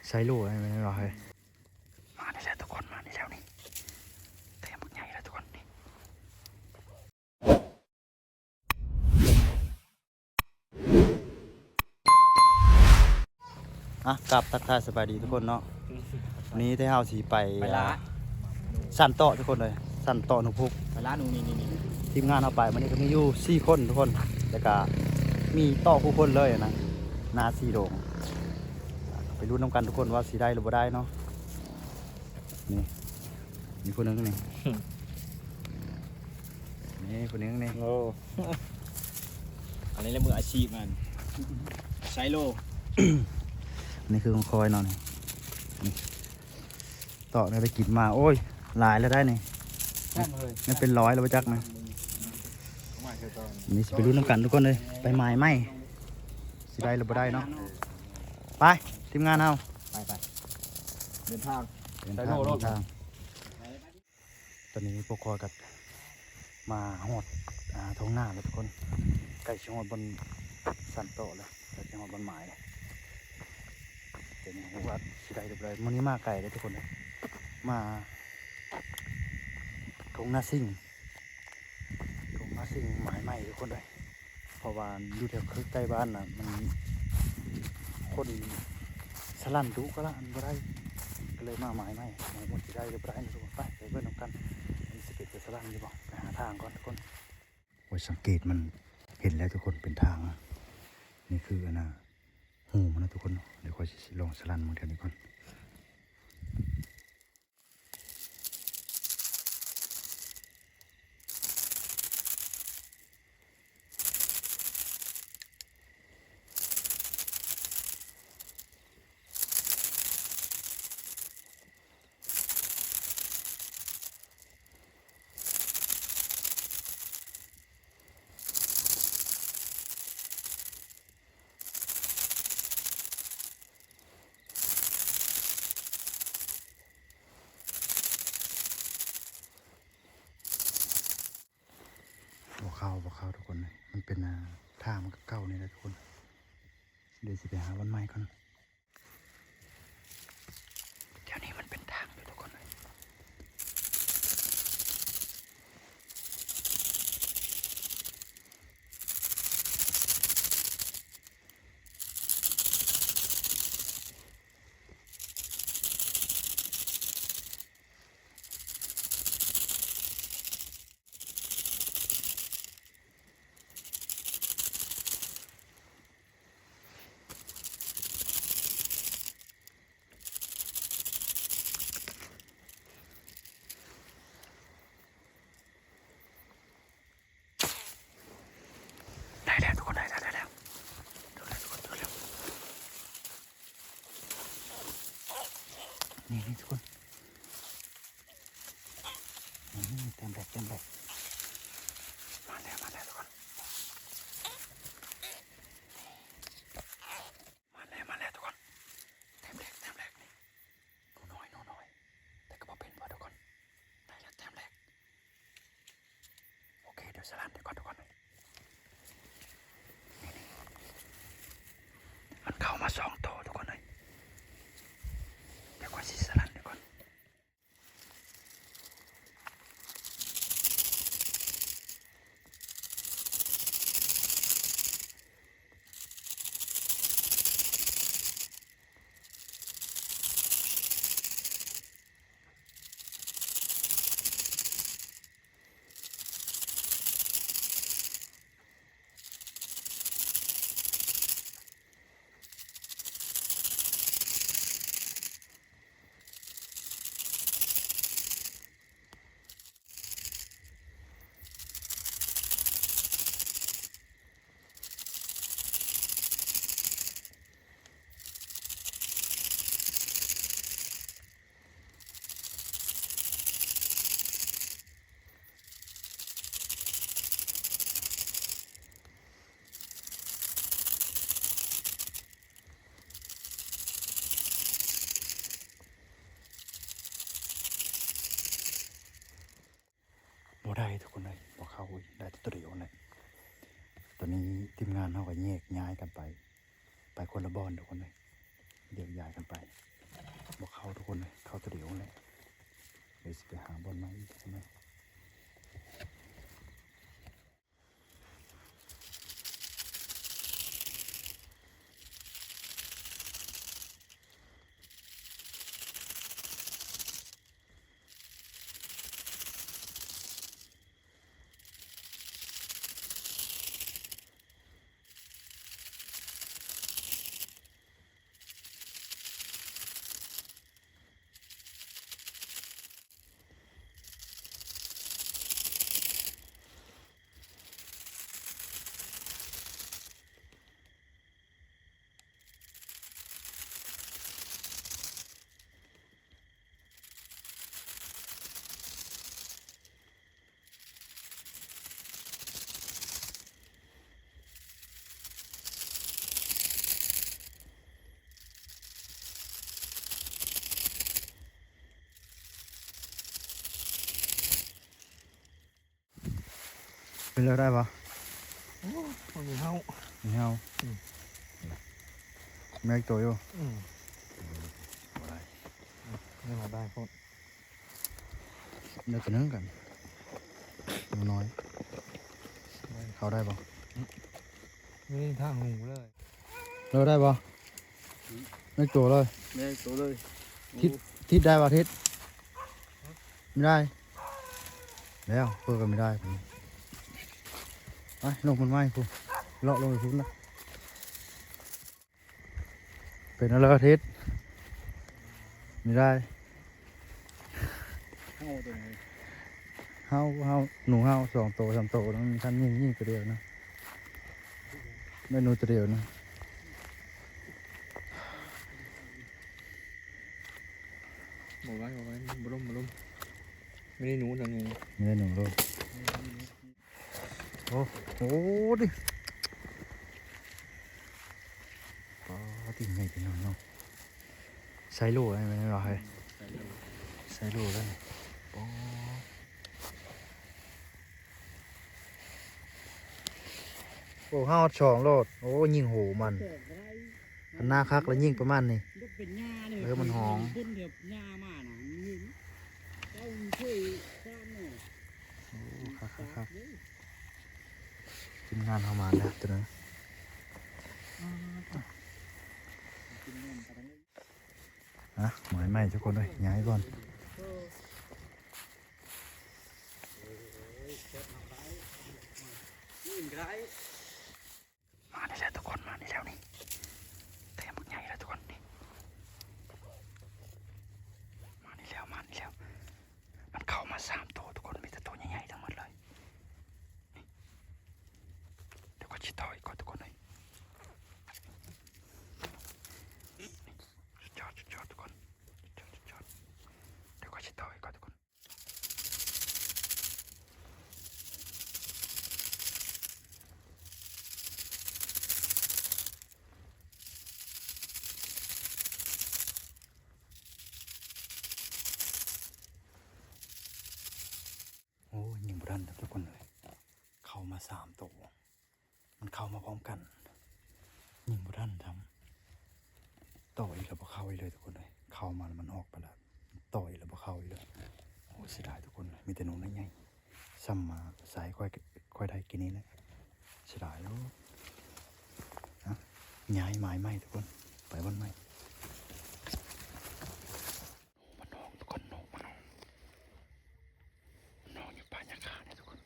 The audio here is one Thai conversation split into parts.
ใช้ลูกอะไรไม่ได้หรอเฮ้ยมาได้แล้วทุกคนมาได้แล้วนี่เต็มบักใหญ่แล้วทุกคนนี่กลับทักทายสบายดีทุกคนเนาะวันนี้ที่เฮาสีไปสั่นโตทุกคนเลยสั่นโตหนุพุกไปร้านหนูนี่ทีมงานเอาไปวันนี้ก็มีอยู่4 คนทุกคนแล้วก็มีต่อคู่คนเลยนะนา4 โรงไปรุ่นน้ำกันทุกคนว่าสีได้หรือบ่ได้เนาะนี่มีคนนึงนี่นี่คนนึงนี่โอ้อันนี้เรียกมืออาชีพมันใช้โล นี่คือของคอยเนาะนี่ต่อได้กินมาโอ้ยหลายแล้วได้นี่นี่เป็น100แล้วไปจักนะนี่ไปรุ่นน้ำกันทุกคนเลยไปไม้ไหมสีได้หรือบ่ได้เนาะไปทีมงานเอาไปเดินทางตอนนี้พวกคอยกับมาหอดท้องหน้าแล้วทุกคนใกล้ชิงหอดบนสันโตเลยใกล้ชิงหอดบนหมายเลยเดี๋ยวนี้ว่าสีได้หรือบ่ได้มันนี้มาไกลเลยทุกคนเลยมาท้องหน้าซิ่งหมายใหม่ทุกคนเลยเพราะว่าอยู่แถวใกล้บ้านน่ะมันคนสลันดุก็ละอันก็ได้ก็เลยมาหมายใหม่หมดที่ได้เลยไปได้ทุกคนไปเพื่อนน้องกันมีสเก็ตจะสลันอยู่บ่ไปหาทางก่อนทุกคนโอ้ยสังเกตมันเห็นแล้วทุกคนเป็นทางนี่คือนะหูมันนะทุกคนเดี๋ยวค่อยลองสลันมันเดี๋ยวนี้ก่อนบ่เข้าทุกคนเลยมันเป็นทางมันเก่านี่แหละทุกคนเดี๋ยวสิไปหาวันใหม่ก่อนเดี๋ยวนี้มันเป็นทางอยู่ทุกคนเลยได้แล้วทุกคนได้แล้วนี่ทุกคนเต็มแบกมาแล้วทุกคนมาแล้วทุกคนเต็มแบกนี่น้อยแต่ก็พอเป็นพอทุกคนได้แล้วเต็มแบกโอเคเดี๋ยวสลัดเดี๋ยวก่อนทุกคนมันเข้ามา2 ตัวทุกคนเลยเดี๋ยวก่อนสิสลัดเดี๋ยวก่อนได้ทุกคนเลยบอกเข้าได้ตัวเดียวเลยตอนนี้ทีมงานเขาก็แยกย้ายกันไปคนละบอนทุกคนเลยเดี๋ยวย้ายกันไป บอกเข้าทุกคนเลยเข้าตัวเดียวเลยเดี๋ยวสิไปหาบอลมาอีกทุกคนเลยเป็นเลือกได้ปะ โอ้มันมีเฮา ไม่เอาแม็กตัวอยู่ ไม่มาได้พวก เลือกกันนึงกันตัวน้อยเข้าได้ปะ ไม่ได้ทางหูเลย เลือกได้ปะแม็กตัวเลย ไม่ได้ตัวเลย ทิศได้ปะทิศไม่ได้แล้วเพื่อกันไม่ได้ผมไปลงมันไหมพูเลาะลงไปพุ่นนะเป็นอะไรทิศไม่ได้ เฮาตัวนี้ เฮาหนูเฮา2 โต 3 โตแล้วมันท่านยิ่งตัวเดียวนะไม่หนูตัวเดียวนะ บอกไว้บลุ่มไม่ได้หนูตัวนี้ ไม่ได้หนูเลยโอ้โหดิอ๋อที่ไงเป็นน้องน้องใส่ลูกอะไรไหมเราให้ใส่ลูกแล้วนี่โอ้ห้าช่องโลดโอ้ยิงหูมันอันหน้าคักแล้วยิงประมาณนี้ เป็นหญ้าเลย มันหอม คนเดียวหญ้ามาน่ะมันยิงเอาช่วยสร้างเนี่ย โอ้ครับทีมงานเข้ามาแล้วตัวนั้นหมายไม่ทุกคนเลยย้ายก่อนมานี่แล้วทุกคนมานี่แล้วนี่เต็มหมดใหญ่แล้วทุกคนนี่มานี่แล้วมันเข้ามา3 ตัวทุกคนมีแต่ตัวใหญ่ๆทั้งหมดเลยนี่เดี๋ยวก็ชิดต่ออีกก่อนทุกคนเลยสุดยอดทุกคนสุดยอดเดี๋ยวก็ชิดต่ออีกก่อนทุกคนโอ้ยิงบุรันทุกคนเลยเข้ามา3 ตัวมันเข้ามาพร้อมกันยิงบุรันทำต่อยแล้วพอเข้าอีกเลยทุกคนเลยเข้ามาแล้วมันออกไปแล้วต่อยแล้วพอเข้าอีกเลยโอ้เสียดายทุกคนเลยมีแต่หนูน้อยใหญ่ซ้ำมาสายค่อยได้กินนี้เลยเสียดายแล้วนะย้ายไม้ไหมทุกคนไปวันไหมมันนองทุกคนนองมันนองอยู่ป่าหญ้าคาเนี่ยทุกคน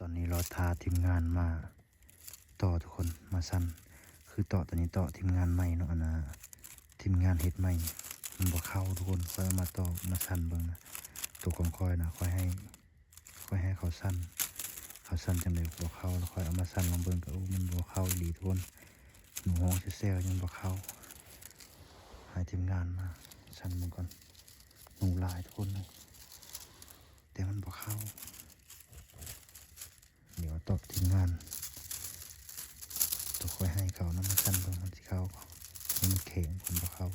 อนนี้เราทาทีมงานมาต่อทุกคนมาสั้นคือต่อตอนนี้ต่อทีมงานใหม่เนาะอันนะทีมงานเฮ็ดใหม่มันบ่เข้าทุกคนค่อยเอามาต่อมาสั้นเบิ่งนะตัวของค่อยนะค่อยให้เขาสั้นจังได๋บ่เข้าแล้วค่อยเอามาสั้นลองเบิ่งก็โอ้มันบ่เข้าอีหลีทุกคนหนูฮ้องแซ่ๆยังบ่เข้าให้ทีมงานมาสั้นเบิ่งก่อนหนูหลายทุกคนเลยแต่มันบ่เข้าเดี๋ยวตอบทีมงานตัวค่อยให้เขาน้ำมันสั้นเบิ่งมันสิเข้าบ่มันแข็งมันบ่เข้า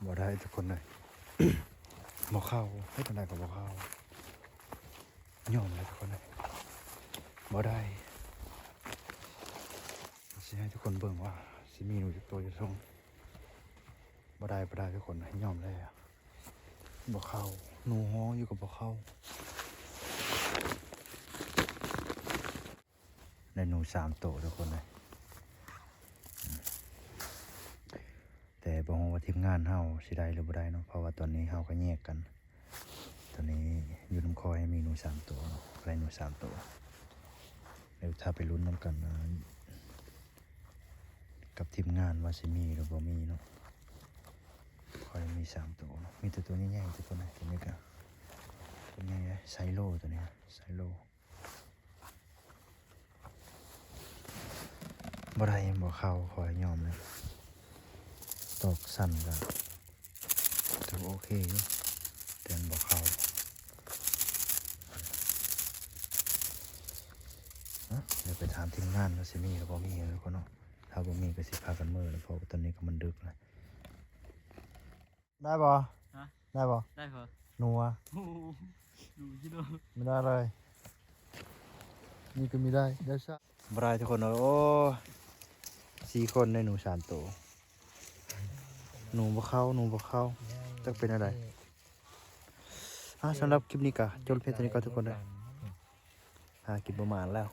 บ่ได้ทุกคนเลย บ่เข้าให้ตอนไหนก็บ่เข้ายอมเลยทุกคนเลยบ่ได้สิให้ทุกคนเบิ่งว่าสิมีหนูจักตัวอยู่ส่งบ่ได้ทุกคนให้ยอมเลยอะบ่เข้าหนูฮ้องอยู่กับบ่เข้าได้หนู3ตัวทุกคนเลยแต่บ่ฮู้ว่าทีมงานเฮาสิได้หรือบ่ได้เนาะเพราะว่าตอนนี้เฮาก็แยกกันตอนนี้อยู่น้ำคอยมีหนู3ตัวเนาะได้หนู3ตัวเดี๋ยวถ้าไปลุ้นน้ำกันนะกับทีมงานว่าสิมีหรือบ่มีเนาะคอยมี3ตัวเนาะมีแต่ตัวใหญ่ๆตัวไหนตัวนี้ก็ตัวใหญ่ไซโลตัวนี้ไซโลบ่ได้บ่เข้าคอยยอมเลยตอกสั่นก็ถือโอเคอยู่แต่บ่เข้าเดี๋ยวไปถามทีมงานว่าสิมีหรือบ่มีแล้วก็เนาะถ้าบ่มีก็สิพากันมื้อแล้วเพราะว่าตอนนี้ก็มันดึกแล้วได้บ่ ฮะ ได้บ่ ได้เหรอ หนูอะ โอ้โหดูชิโด ไม่ได้เลยนี่ก็ไม่ได้ซะบ่ได้ทุกคนโอ้4คนในหนู3ตัวหนูบ่เข้าจักเป็นอะไรสำหรับคลิปนี้ก็จบเพียงเท่านี้ก็ทุกคนเลยกินประมาณแล้ว